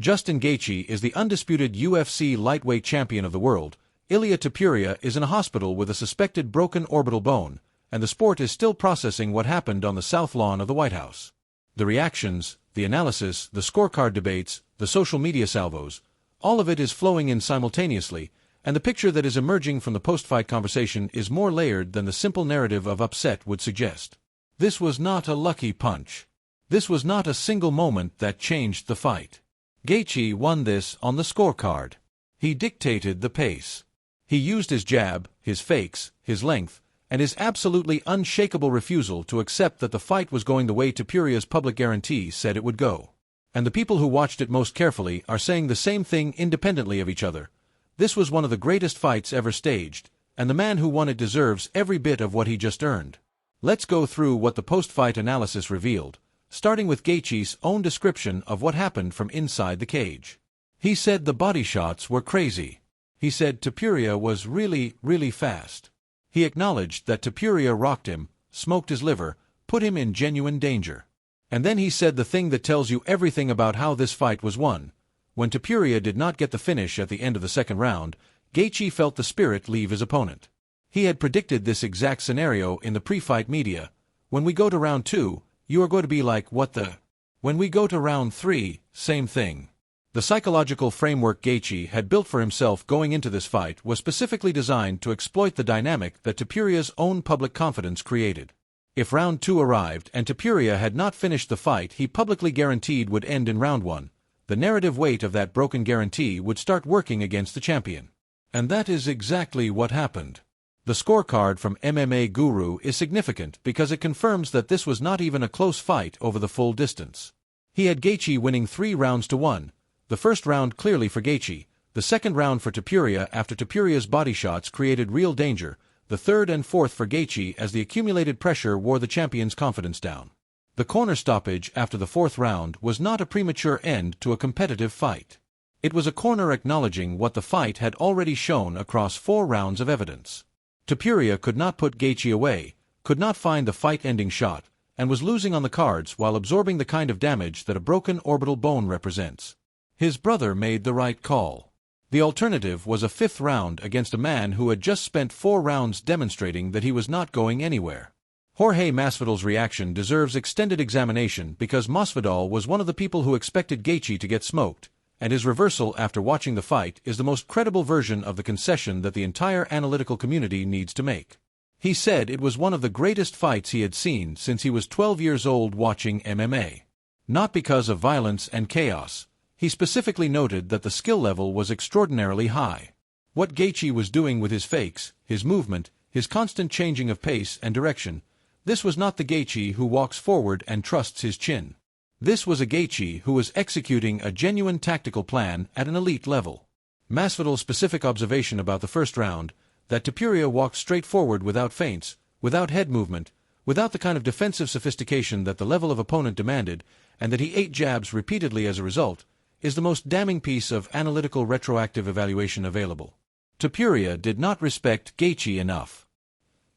Justin Gaethje is the undisputed UFC lightweight champion of the world. Ilia Topuria is in a hospital with a suspected broken orbital bone, and the sport is still processing what happened on the South Lawn of the White House. The reactions, the analysis, the scorecard debates, the social media salvos, all of it is flowing in simultaneously, and the picture that is emerging from the post-fight conversation is more layered than the simple narrative of upset would suggest. This was not a lucky punch. This was not a single moment that changed the fight. Gaethje won this on the scorecard. He dictated the pace. He used his jab, his fakes, his length, and his absolutely unshakable refusal to accept that the fight was going the way Topuria's public guarantee said it would go. And the people who watched it most carefully are saying the same thing independently of each other. This was one of the greatest fights ever staged, and the man who won it deserves every bit of what he just earned. Let's go through what the post-fight analysis revealed, starting with Gaethje's own description of what happened from inside the cage. He said the body shots were crazy. He said Topuria was really fast. He acknowledged that Topuria rocked him, smoked his liver, put him in genuine danger. And then he said the thing that tells you everything about how this fight was won. When Topuria did not get the finish at the end of the second round, Gaethje felt the spirit leave his opponent. He had predicted this exact scenario in the pre-fight media. When we go to round 2, you are going to be like, what the? When we go to round 3, same thing. The psychological framework Gaethje had built for himself going into this fight was specifically designed to exploit the dynamic that Topuria's own public confidence created. If round 2 arrived and Topuria had not finished the fight he publicly guaranteed would end in round 1, the narrative weight of that broken guarantee would start working against the champion. And that is exactly what happened. The scorecard from MMA Guru is significant because it confirms that this was not even a close fight over the full distance. He had Gaethje winning 3 rounds to 1, the first round clearly for Gaethje, the second round for Topuria after Topuria's body shots created real danger, the third and fourth for Gaethje as the accumulated pressure wore the champion's confidence down. The corner stoppage after the fourth round was not a premature end to a competitive fight. It was a corner acknowledging what the fight had already shown across 4 rounds of evidence. Topuria could not put Gaethje away, could not find the fight-ending shot, and was losing on the cards while absorbing the kind of damage that a broken orbital bone represents. His brother made the right call. The alternative was a 5th round against a man who had just spent 4 rounds demonstrating that he was not going anywhere. Jorge Masvidal's reaction deserves extended examination because Masvidal was one of the people who expected Gaethje to get smoked, and his reversal after watching the fight is the most credible version of the concession that the entire analytical community needs to make. He said it was one of the greatest fights he had seen since he was 12 years old watching MMA. Not because of violence and chaos. He specifically noted that the skill level was extraordinarily high. What Gaethje was doing with his fakes, his movement, his constant changing of pace and direction, this was not the Gaethje who walks forward and trusts his chin. This was a Gaethje who was executing a genuine tactical plan at an elite level. Masvidal's specific observation about the first round, that Topuria walked straight forward without feints, without head movement, without the kind of defensive sophistication that the level of opponent demanded, and that he ate jabs repeatedly as a result, is the most damning piece of analytical retroactive evaluation available. Topuria did not respect Gaethje enough.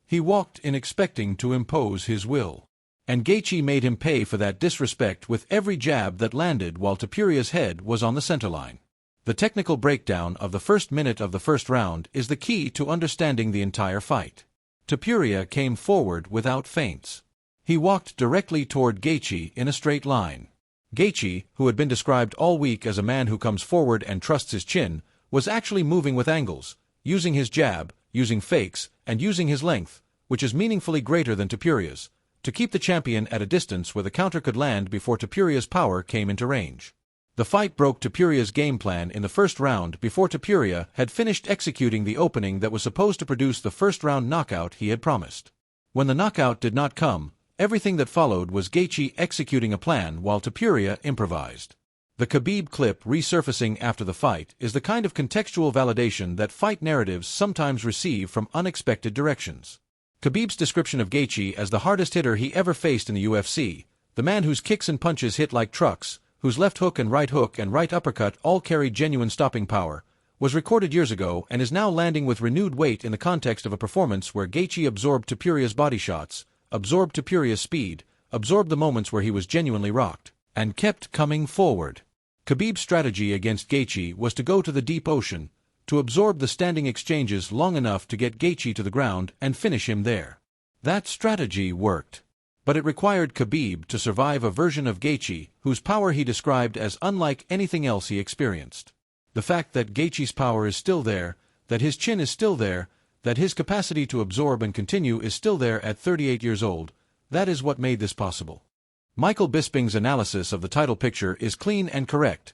He walked in expecting to impose his will. And Gaethje made him pay for that disrespect with every jab that landed while Topuria's head was on the centerline. The technical breakdown of the first minute of the first round is the key to understanding the entire fight. Topuria came forward without feints. He walked directly toward Gaethje in a straight line. Gaethje, who had been described all week as a man who comes forward and trusts his chin, was actually moving with angles, using his jab, using fakes, and using his length, which is meaningfully greater than Topuria's, to keep the champion at a distance where the counter could land before Topuria's power came into range. The fight broke Topuria's game plan in the first round before Topuria had finished executing the opening that was supposed to produce the first-round knockout he had promised. When the knockout did not come, everything that followed was Gaethje executing a plan while Topuria improvised. The Khabib clip resurfacing after the fight is the kind of contextual validation that fight narratives sometimes receive from unexpected directions. Khabib's description of Gaethje as the hardest hitter he ever faced in the UFC, the man whose kicks and punches hit like trucks, whose left hook and right uppercut all carried genuine stopping power, was recorded years ago and is now landing with renewed weight in the context of a performance where Gaethje absorbed Topuria's body shots, absorbed Topuria's speed, absorbed the moments where he was genuinely rocked, and kept coming forward. Khabib's strategy against Gaethje was to go to the deep ocean, to absorb the standing exchanges long enough to get Gaethje to the ground and finish him there. That strategy worked. But it required Khabib to survive a version of Gaethje whose power he described as unlike anything else he experienced. The fact that Gaethje's power is still there, that his chin is still there, that his capacity to absorb and continue is still there at 38 years old, that is what made this possible. Michael Bisping's analysis of the title picture is clean and correct.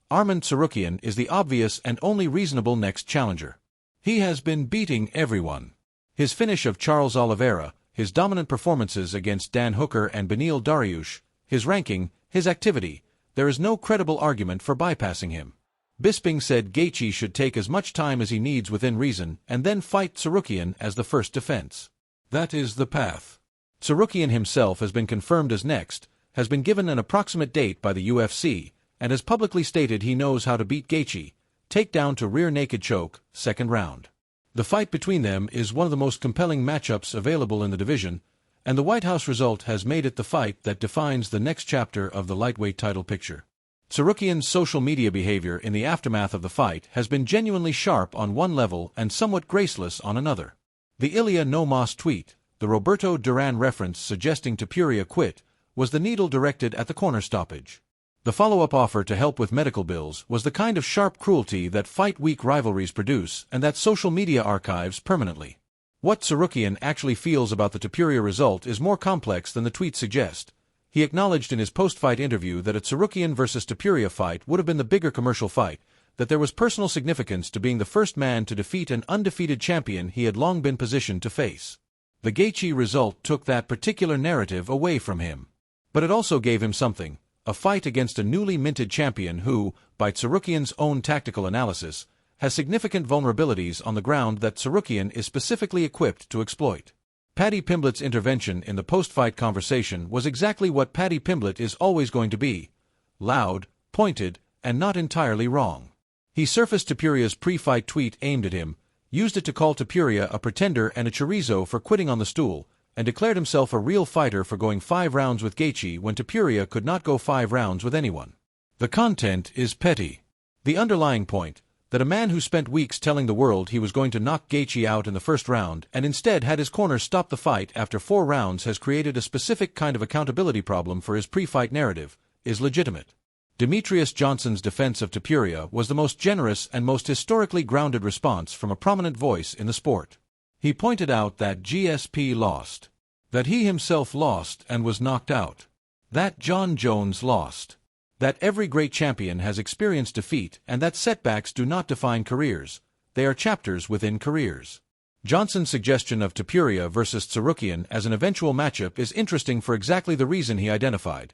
Arman Tsarukyan is the obvious and only reasonable next challenger. He has been beating everyone. His finish of Charles Oliveira, his dominant performances against Dan Hooker and Beneil Dariush, his ranking, his activity, there is no credible argument for bypassing him. Bisping said Gaethje should take as much time as he needs within reason and then fight Tsarukyan as the first defense. That is the path. Tsarukyan himself has been confirmed as next, has been given an approximate date by the UFC, and has publicly stated he knows how to beat Gaethje, takedown to rear naked choke, second round. The fight between them is one of the most compelling matchups available in the division, and the White House result has made it the fight that defines the next chapter of the lightweight title picture. Tsarukyan's social media behavior in the aftermath of the fight has been genuinely sharp on one level and somewhat graceless on another. The Ilya no mas tweet, the Roberto Duran reference suggesting Topuria quit, was the needle directed at the corner stoppage. The follow-up offer to help with medical bills was the kind of sharp cruelty that fight-week rivalries produce and that social media archives permanently. What Tsarukyan actually feels about the Topuria result is more complex than the tweet suggests. He acknowledged in his post-fight interview that a Tsarukyan versus Topuria fight would have been the bigger commercial fight, that there was personal significance to being the first man to defeat an undefeated champion he had long been positioned to face. The Gaethje result took that particular narrative away from him. But it also gave him something. A fight against a newly minted champion who, by Tsarukyan's own tactical analysis, has significant vulnerabilities on the ground that Tsarukyan is specifically equipped to exploit. Paddy Pimblett's intervention in the post-fight conversation was exactly what Paddy Pimblett is always going to be: loud, pointed, and not entirely wrong. He surfaced Topuria's pre-fight tweet aimed at him, used it to call Topuria a pretender and a chorizo for quitting on the stool, and declared himself a real fighter for going 5 rounds with Gaethje when Topuria could not go 5 rounds with anyone. The content is petty. The underlying point, that a man who spent weeks telling the world he was going to knock Gaethje out in the first round and instead had his corner stop the fight after 4 rounds has created a specific kind of accountability problem for his pre-fight narrative, is legitimate. Demetrius Johnson's defense of Topuria was the most generous and most historically grounded response from a prominent voice in the sport. He pointed out that GSP lost, that he himself lost and was knocked out, that John Jones lost, that every great champion has experienced defeat and that setbacks do not define careers, they are chapters within careers. Johnson's suggestion of Topuria versus Tsarukyan as an eventual matchup is interesting for exactly the reason he identified.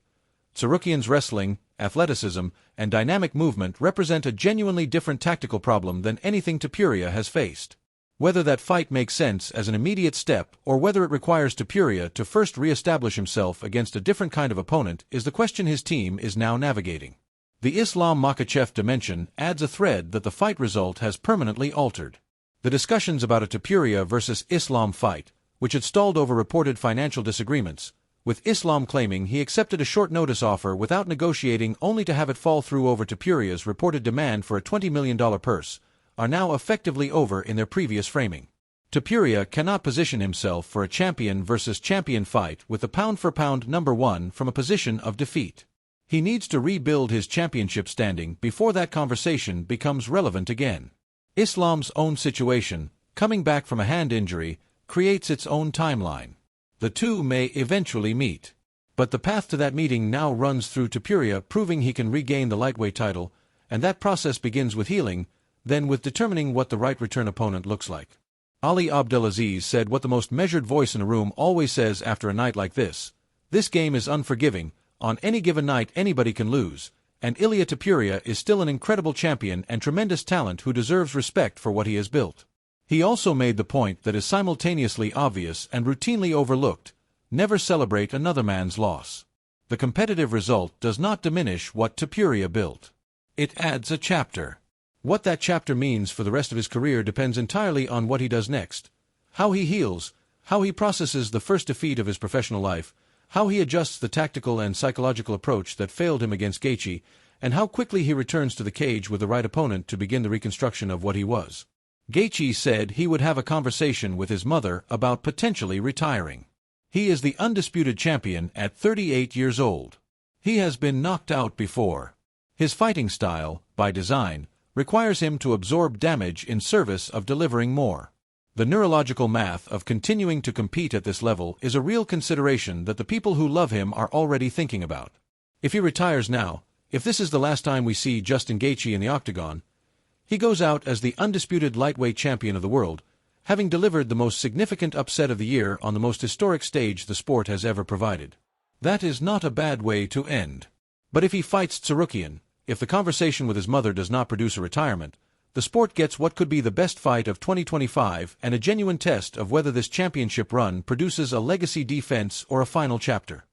Tsarukyan's wrestling, athleticism, and dynamic movement represent a genuinely different tactical problem than anything Topuria has faced. Whether that fight makes sense as an immediate step or whether it requires Topuria to first re-establish himself against a different kind of opponent is the question his team is now navigating. The Islam Makhachev dimension adds a thread that the fight result has permanently altered. The discussions about a Topuria versus Islam fight, which had stalled over reported financial disagreements, with Islam claiming he accepted a short-notice offer without negotiating only to have it fall through over Topuria's reported demand for a $20 million purse, are now effectively over in their previous framing. Topuria cannot position himself for a champion versus champion fight with the pound-for-pound #1 from a position of defeat. He needs to rebuild his championship standing before that conversation becomes relevant again. Islam's own situation, coming back from a hand injury, creates its own timeline. The two may eventually meet. But the path to that meeting now runs through Topuria proving he can regain the lightweight title, and that process begins with healing, then with determining what the right return opponent looks like. Ali Abdelaziz said what the most measured voice in a room always says after a night like this: this game is unforgiving, on any given night anybody can lose, and Ilia Topuria is still an incredible champion and tremendous talent who deserves respect for what he has built. He also made the point that is simultaneously obvious and routinely overlooked: never celebrate another man's loss. The competitive result does not diminish what Topuria built. It adds a chapter. What that chapter means for the rest of his career depends entirely on what he does next, how he heals, how he processes the first defeat of his professional life, how he adjusts the tactical and psychological approach that failed him against Gaethje, and how quickly he returns to the cage with the right opponent to begin the reconstruction of what he was. Gaethje said he would have a conversation with his mother about potentially retiring. He is the undisputed champion at 38 years old. He has been knocked out before. His fighting style, by design, requires him to absorb damage in service of delivering more. The neurological math of continuing to compete at this level is a real consideration that the people who love him are already thinking about. If he retires now, if this is the last time we see Justin Gaethje in the Octagon, he goes out as the undisputed lightweight champion of the world, having delivered the most significant upset of the year on the most historic stage the sport has ever provided. That is not a bad way to end. But if he fights Tsarukyan, if the conversation with his mother does not produce a retirement, the sport gets what could be the best fight of 2025 and a genuine test of whether this championship run produces a legacy defense or a final chapter.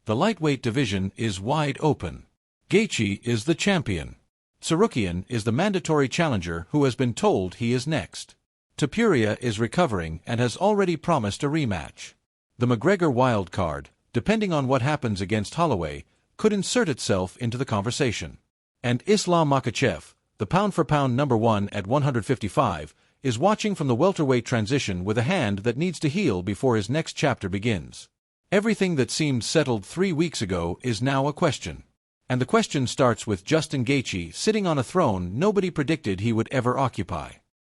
The lightweight division is wide open. Gaethje is the champion. Tsarukyan is the mandatory challenger who has been told he is next. Topuria is recovering and has already promised a rematch. The McGregor wild card, depending on what happens against Holloway, could insert itself into the conversation. And Islam Makhachev, the pound-for-pound number one at 155, is watching from the welterweight transition with a hand that needs to heal before his next chapter begins. Everything that seemed settled 3 weeks ago is now a question. And the question starts with Justin Gaethje sitting on a throne nobody predicted he would ever occupy.